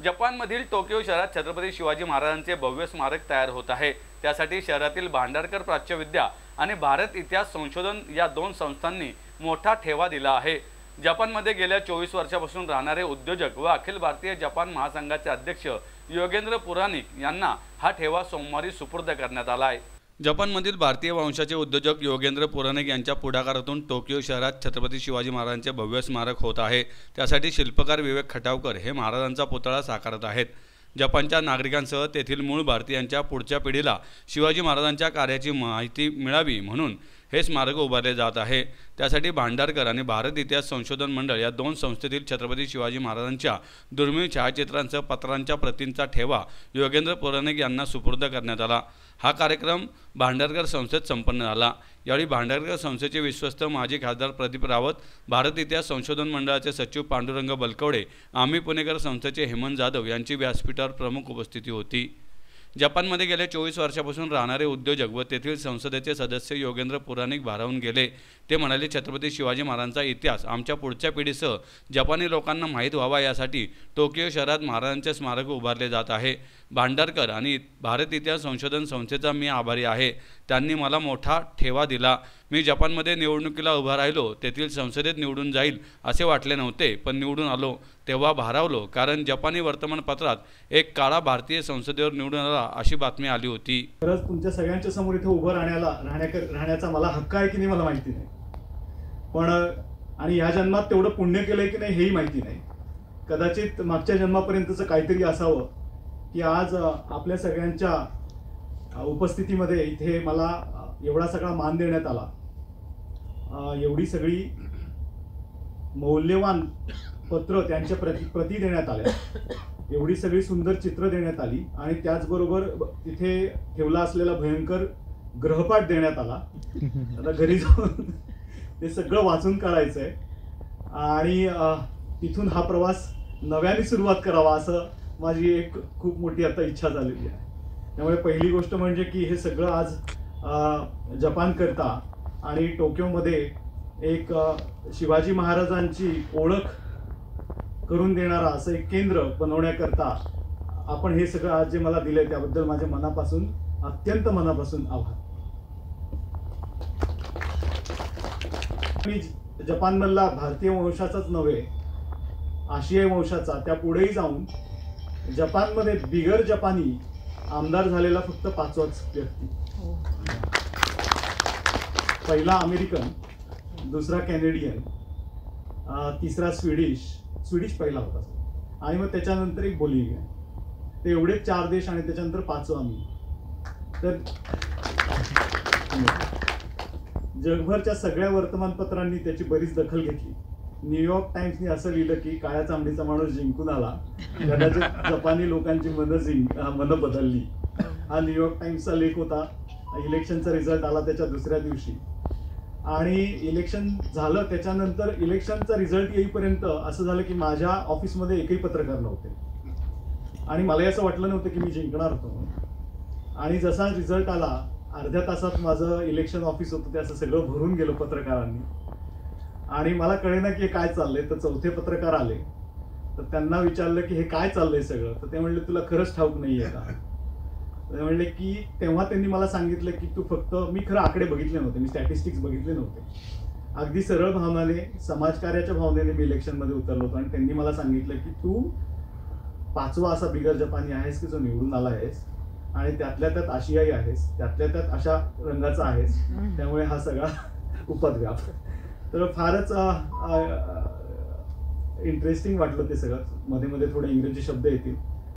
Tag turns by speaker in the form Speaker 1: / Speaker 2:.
Speaker 1: जपानमधील टोकियो शहरात छत्रपती शिवाजी महाराजांचे भव्य स्मारक तयार होत आहे। त्यासाठी शहरातील भांडारकर प्राच्यविद्या आणि भारत इतिहास संशोधन या दोन संस्थांनी मोठा ठेवा दिला आहे। जपानमध्ये गेल्या 24 वर्षांपासून राहणारे उद्योजक व अखिल भारतीय जपान महासंघाचे अध्यक्ष योगेंद्र पुराणिक यांना हा ठेवा सोमवारी सुपूर्द करण्यात आला आहे। जपानमधील भारतीय वंशाचे उद्योजक योगेंद्र पुराणिक यांच्या पुढाकारातून टोकियो शहरात छत्रपती शिवाजी महाराजांचे भव्य स्मारक होत आहे। त्यासाठी शिल्पकार विवेक खटावकर हे महाराजांचा पुतळा साकारत आहेत। जपानच्या नागरिकांसह तेथील मूळ भारतीयांच्या पुढच्या पिढीला शिवाजी महाराजांच्या कार्याची माहिती मिळावी म्हणून हे स्मारक उभारले जात आहे। त्यासाठी भांडारकर आणि भारत इतिहास संशोधन मंडळ या दोन संस्थेतील छत्रपती शिवाजी महाराजांच्या दुर्मिळ छायाचित्रांसह पत्रांच्या प्रतींचा ठेवा योगेंद्र पुराणिक यांना सुपूर्द करण्यात आला। हा कार्यक्रम भांडारकर संस्थेत संपन्न झाला। यावेळी भांडारकर संस्थेचे विश्वस्त माजी खासदार प्रदीप रावत, भारत इतिहास संशोधन मंडळाचे सचिव पांडुरंग बलकवडे, आम्ही पुणेकर संस्थेचे हेमंत जाधव यांची व्यासपीठावर प्रमुख उपस्थिती होती। जपानमध्ये गेल्या 24 वर्षांपासून राहणारे उद्योजक व तेथील संसदेचे सदस्य योगेंद्र पुराणिक भारावून गेले। ते म्हणाले, छत्रपती शिवाजी महाराजांचा इतिहास आमच्या पुढच्या पिढीसह जपानी लोकांना माहीत व्हावा यासाठी टोकियो शहरात महाराजांचे स्मारक उभारले जात आहे। भांडारकर आणि भारत इतिहास संशोधन संस्थेचा मी आभारी आहे। त्यांनी मला मोठा ठेवा दिला। मी जपानमध्ये निवडणुकीला उभा राहिलो, तेथील संसदेत निवडून जाईल असे वाटले नव्हते, पण निवडून आलो तेव्हा भारावलो, कारण जपानी वर्तमानपत्रात एक काळा भारतीय संसदेवर निवडून आला अशी बातमी आली होती।
Speaker 2: खरंच तुमच्या सगळ्यांच्या समोर इथे उभं राहण्याचा मला हक्क आहे की नाही मला माहिती नाही, पण आणि ह्या जन्मात तेवढं पुण्य केलंय की नाही हेही माहिती नाही। कदाचित मागच्या जन्मापर्यंतचं काहीतरी असावं की आज आपल्या सगळ्यांच्या उपस्थितीमध्ये इथे मला एवढा सगळा मान देण्यात आला, एवढी सगळी मौल्यवान पत्र त्यांच्या प्रती देण्यात आल्या, एवढी सगळी सुंदर चित्र देण्यात आली आणि त्याचबरोबर तिथे ठेवला असलेला भयंकर ग्रहपाठ देण्यात आला। आता घरी जाऊन ते सगळं वाचून काढायचंय आणि तिथून हा प्रवास नव्याने सुरुवात करावा असं माझी एक खूप मोठी आता इच्छा झालेली आहे। त्यामुळे पहिली गोष्ट म्हणजे की हे सगळं आज जपान करता आणि टोकियोमध्ये एक शिवाजी महाराजांची ओळख करून देणारा असं एक केंद्र बनवण्याकरता आपण हे सगळं आज जे मला दिले त्याबद्दल माझ्या मनापासून अत्यंत मनापासून आभार। मी जपानमधला भारतीय वंशाचाच नव्हे, आशियाई वंशाचा, त्या पुढेही जाऊन जपानमध्ये बिगर जपानी आमदार झालेला फक्त 5वाच व्यक्ती। पहिला अमेरिकन, दुसरा कॅनेडियन, तिसरा स्वीडिश पहिला होता आणि मग त्याच्यानंतर एक बोलिव्हिया। ते एवढे 4 देश आणि त्याच्यानंतर 5वा मी। तर जगभरच्या सगळ्या वर्तमानपत्रांनी त्याची बरीच दखल घेतली। न्यूयॉर्क टाइम्सनी असं लिहिलं की काळ्या चामडीचा माणूस जिंकून आला, कदाचित जपानी लोकांची मन बदलली। हा न्यूयॉर्क टाइम्सचा लेख होता। इलेक्शनचा रिझल्ट आला त्याच्या दुसऱ्या दिवशी आणि इलेक्शन झालं। त्याच्यानंतर इलेक्शनचा रिझल्ट येईपर्यंत असं झालं की माझ्या ऑफिसमध्ये एकही पत्रकार नव्हते आणि मला असं वाटलं नव्हतं की मी जिंकणार होतो। आणि जसा रिझल्ट आला अर्ध्या तासात माझं इलेक्शन ऑफिस होतं ते असं सगळं भरून गेलं पत्रकारांनी आणि मला कळेना की हे काय चाललंय। तर चौथे पत्रकार आले, तर त्यांना विचारलं की हे काय चाललंय सगळं, तर ते म्हणले तुला खरंच ठाऊक नाहीये का? ते म्हणले की तेव्हा त्यांनी मला सांगितलं की तू फक्त, मी खरं आकडे बघितले नव्हते, मी स्टॅटिस्टिक्स बघितले नव्हते, अगदी सरळ भावनाने समाजकार्याच्या भावनेने मी इलेक्शनमध्ये उतरलो होतो आणि त्यांनी मला सांगितलं की तू 5वा असा बिगर जपानी आहेस की जो निवडून आला आहेस आणि त्यातल्या त्यात आशियाई आहेस, त्यातल्या त्यात अशा रंगाचा आहेस, त्यामुळे हा सगळा उपद्व्याप। तर फारच इंटरेस्टिंग वाटलं ते सगळं। मध्ये मध्ये थोडे इंग्रजी शब्द येतील